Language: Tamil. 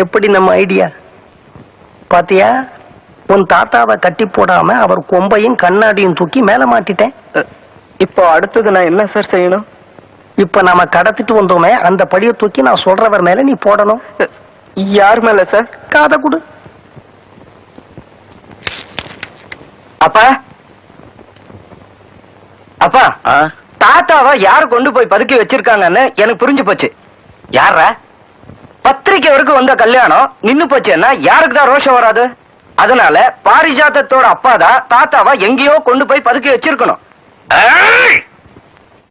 எப்படி நம்ம ஐடியா பாத்தியா? உன் தாத்தாவை கட்டி போடாம அவர் கொம்பையும் கண்ணாடியும் தூக்கி மேல மாட்டிட்டேன். இப்போ அடுத்தது நான் என்ன சார் செய்யணும்? இப்ப நாம கடத்திட்டு வந்தோமே அந்த படியை தூக்கி நான் சொல்றவர் மேல நீ போடணும். யார் மேல சார்? காதை கொடு. அப்பா அப்பா, தாத்தாவை யாரு கொண்டு போய் பதுக்கி வச்சிருக்காங்கன்னு எனக்கு புரிஞ்சு போச்சு. யார? பத்திரிக்கை வரைக்கும் வந்த கல்யாணம் நின்னு போச்சுன்னா யாருக்கு தான் ரோஷம் வராது? அதனால பாரிஜாத்தத்தோட அப்பாதான் தாத்தாவை எங்கேயோ கொண்டு போய் பதுக்கி வச்சிருக்கணும்.